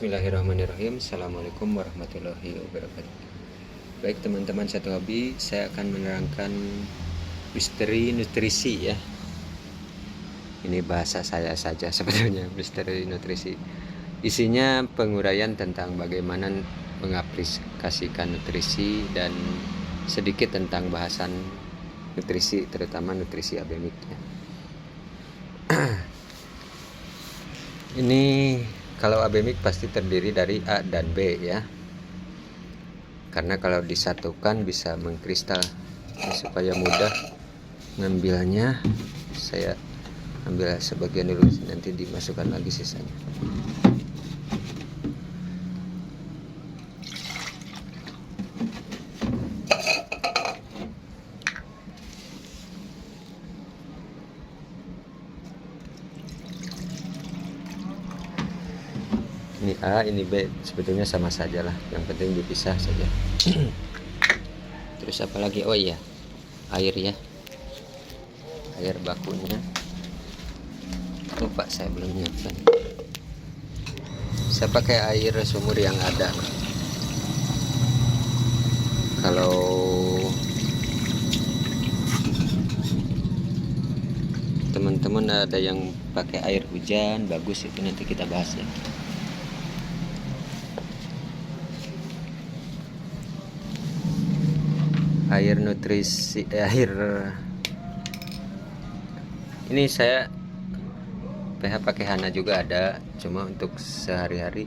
Bismillahirrahmanirrahim. Assalamualaikum warahmatullahi wabarakatuh. Baik teman-teman satu hobi, saya akan menerangkan misteri nutrisi ya. Ini bahasa saya saja sebetulnya, misteri nutrisi. Isinya penguraian tentang bagaimana mengaplikasikan nutrisi dan sedikit tentang bahasan nutrisi, terutama nutrisi abemik ya. Ini kalau abemik pasti terdiri dari A dan B ya. Karena kalau disatukan bisa mengkristal. Ini supaya mudah ngambilnya, saya ambil sebagian dulu, nanti dimasukkan lagi sisanya. Ini A, ini B, sebetulnya sama saja lah, yang penting dipisah saja. Terus apa lagi? Oh iya, air ya, air bakunya. Lupa saya belum nyiapkan. Saya pakai air sumur yang ada. Kalau teman-teman ada yang pakai air hujan bagus, itu nanti kita bahas ya. Air nutrisi, air ini saya pH pakai Hana juga ada, cuma untuk sehari-hari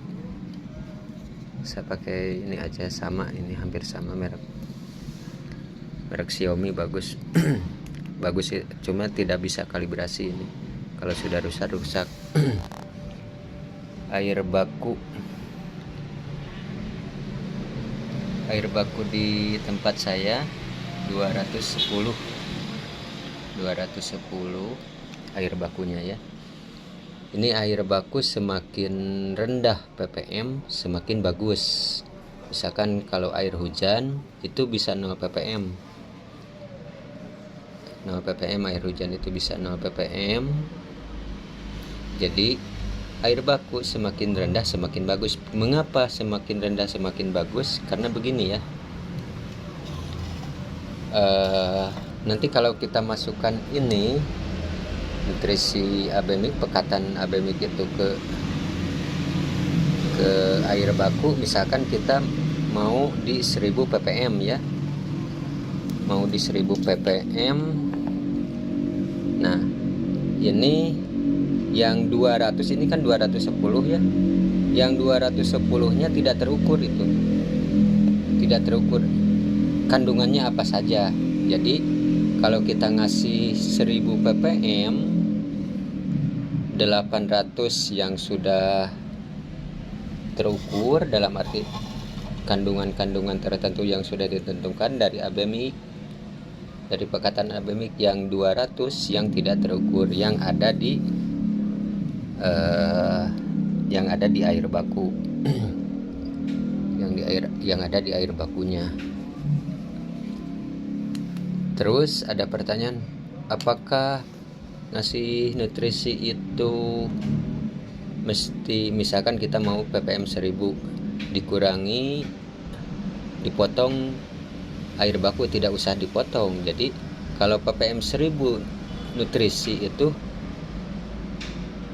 saya pakai ini aja, sama, ini hampir sama merek Xiaomi, bagus. Bagus sih, cuma tidak bisa kalibrasi ini, kalau sudah rusak. Air baku di tempat saya 210 air bakunya ya. Ini air baku semakin rendah ppm semakin bagus. Misalkan kalau air hujan itu bisa 0 ppm. 0 ppm air hujan itu bisa 0 ppm. Jadi air baku semakin rendah semakin bagus. Mengapa semakin rendah semakin bagus? Karena begini ya. Nanti kalau kita masukkan ini nutrisi abemik, pekatan abemik itu ke air baku, misalkan kita mau di 1000 ppm ya. Mau di 1000 ppm. Nah, ini yang 200 ini kan 210 ya. Yang 210-nya tidak terukur itu. Tidak terukur kandungannya apa saja. Jadi kalau kita ngasih 1000 ppm 800 yang sudah terukur, dalam arti kandungan-kandungan tertentu yang sudah ditentukan dari abemik, dari pekatan abemik. Yang 200 yang tidak terukur, yang ada di air baku. yang ada di air bakunya. Terus ada pertanyaan, apakah ngasih nutrisi itu mesti, misalkan kita mau ppm 1000 dikurangi, dipotong air baku, tidak usah dipotong. Jadi kalau ppm 1000 nutrisi itu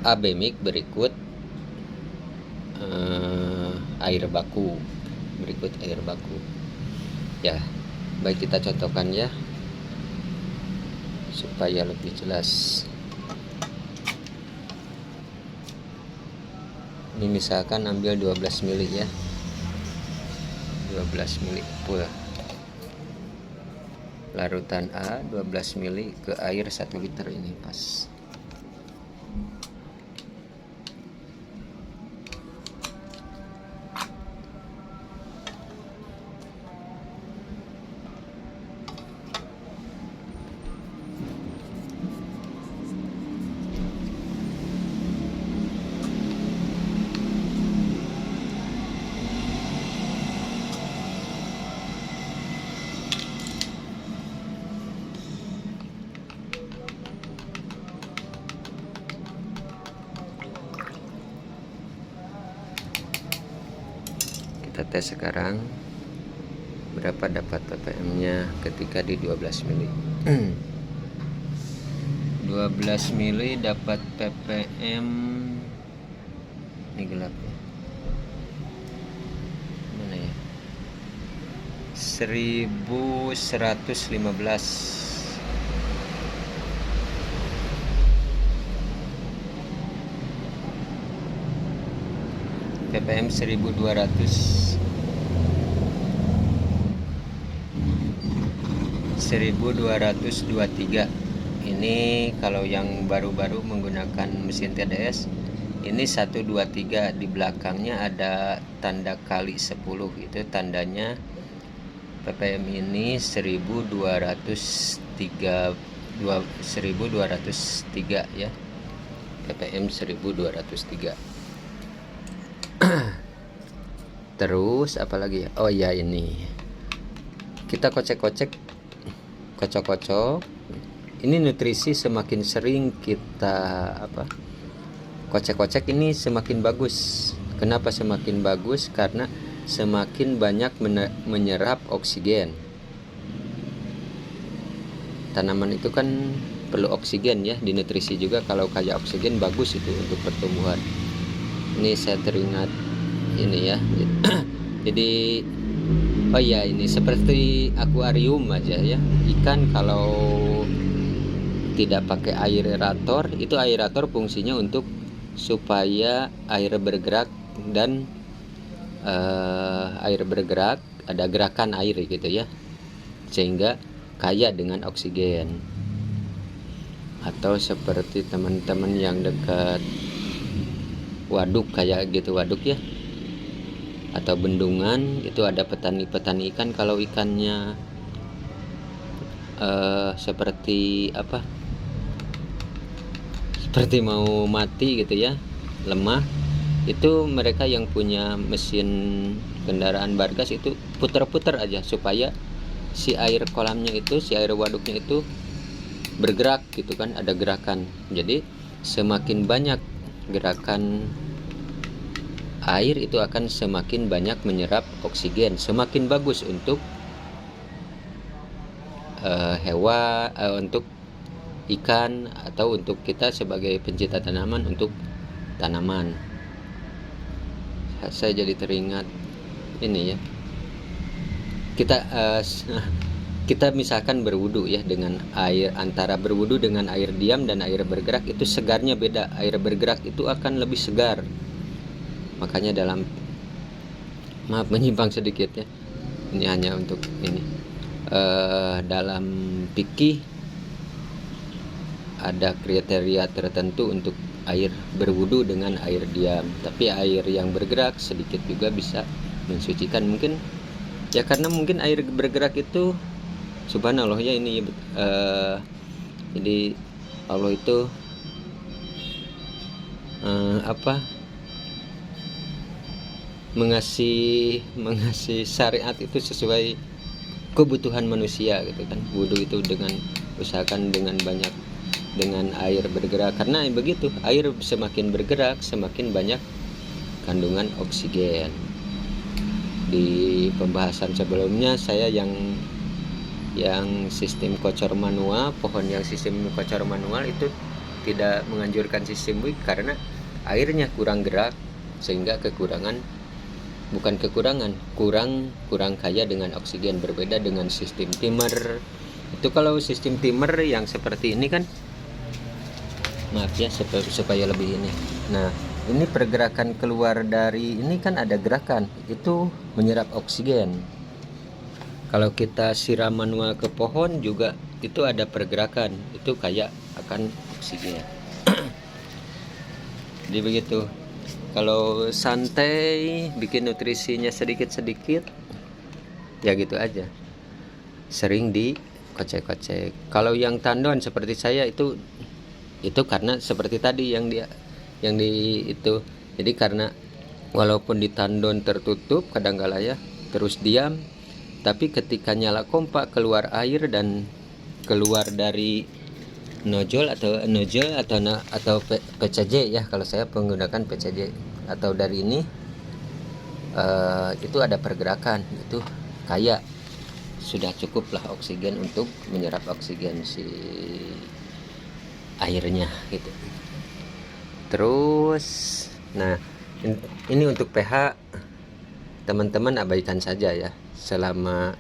abemik berikut air baku, ya. Baik, kita contohkan ya supaya lebih jelas. Ini misalkan ambil 12 mili ya, 12 mili full larutan A, 12 mili ke air 1 liter, ini pas. kita tes sekarang berapa dapat ppm nya ketika di 12 mili. 12 mili dapat ppm, ini gelap ya, mana ya, 1115. ppm 1223. Ini kalau yang baru-baru menggunakan mesin TDS ini 123, di belakangnya ada tanda kali 10, itu tandanya ppm ini 1203 ya, ppm 1203. Terus apalagi ya, oh ya, ini kita kocok-kocok. Ini nutrisi semakin sering kita kocek-kocek ini semakin bagus. Kenapa semakin bagus? Karena semakin banyak menyerap oksigen. Tanaman itu kan perlu oksigen ya, di nutrisi juga kalau kayak oksigen bagus itu untuk pertumbuhan. Ini saya teringat ini ya. Jadi oh ya, ini seperti akuarium aja ya. Ikan kalau tidak pakai aerator, itu aerator fungsinya untuk supaya air bergerak dan air bergerak, ada gerakan air gitu ya, sehingga kaya dengan oksigen. Atau seperti teman-teman yang dekat waduk kayak gitu, waduk ya, atau bendungan, itu ada petani ikan. Kalau ikannya seperti mau mati gitu ya, lemah, itu mereka yang punya mesin kendaraan bargas itu putar-putar aja supaya si air kolamnya itu, si air waduknya itu bergerak gitu kan, ada gerakan. Jadi semakin banyak gerakan air itu akan semakin banyak menyerap oksigen, semakin bagus untuk hewan, untuk ikan, atau untuk kita sebagai pencinta tanaman, untuk tanaman. Saya jadi teringat ini ya, kita misalkan berwudu ya dengan air, antara berwudu dengan air diam dan air bergerak itu segarnya beda. Air bergerak itu akan lebih segar. Makanya maaf menyimpang sedikit ya, ini hanya untuk ini, dalam fikih ada kriteria tertentu untuk air berwudu dengan air diam, tapi air yang bergerak sedikit juga bisa mensucikan. Mungkin ya karena mungkin air bergerak itu subhanallah ya, ini jadi Allah itu mengasih syariat itu sesuai kebutuhan manusia gitu kan. Wudu itu dengan usahakan dengan banyak, dengan air bergerak, karena begitu air semakin bergerak semakin banyak kandungan oksigen. Di pembahasan sebelumnya saya yang sistem kocor manual, pohon yang sistem kocor manual itu tidak menganjurkan sistem WIC karena airnya kurang gerak, sehingga kurang kaya dengan oksigen. Berbeda dengan sistem timer. Itu kalau sistem timer yang seperti ini kan, maaf ya, supaya lebih ini. Nah, ini pergerakan keluar dari ini kan ada gerakan, itu menyerap oksigen. Kalau kita siram manual ke pohon juga itu ada pergerakan, itu kaya akan oksigen. Jadi begitu. Kalau santai bikin nutrisinya sedikit-sedikit ya gitu aja, sering dikocek-kocek. Kalau yang tandon seperti saya itu karena seperti tadi yang di itu, jadi karena walaupun di tandon tertutup kadang-kala ya terus diam, tapi ketika nyala kompak keluar air dan keluar dari nojol atau PCJ ya, kalau saya menggunakan PCJ, atau dari ini itu ada pergerakan, itu kayak sudah cukuplah oksigen untuk menyerap oksigen si airnya gitu. Terus nah ini untuk pH teman-teman abaikan saja ya, selama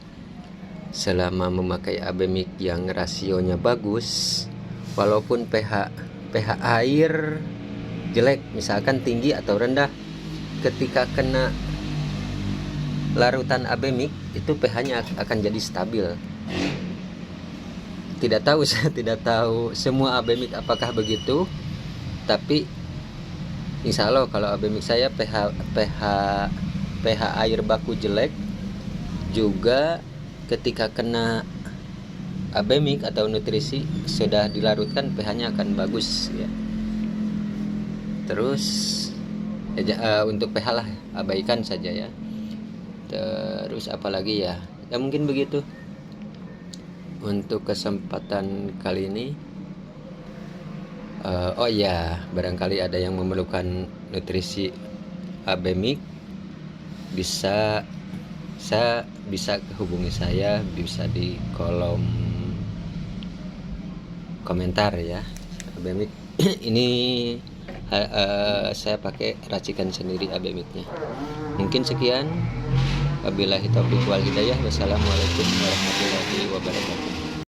memakai Abemik yang rasionya bagus. Walaupun pH air jelek, misalkan tinggi atau rendah, ketika kena larutan Abemik itu pH-nya akan jadi stabil. Tidak tahu, saya tidak tahu semua Abemik apakah begitu, tapi insya Allah kalau Abemik saya pH air baku jelek juga ketika kena Abemik atau nutrisi sudah dilarutkan pH-nya akan bagus ya. Terus untuk pH lah abaikan saja ya. Terus apalagi ya, mungkin begitu untuk kesempatan kali ini. Oh ya, barangkali ada yang memerlukan nutrisi Abemik, bisa hubungi saya, bisa di kolom komentar ya. Abemik ini saya pakai racikan sendiri Abemiknya. Mungkin sekian, wabillahi taufiq wal hidayah. Wassalamualaikum warahmatullahi wabarakatuh.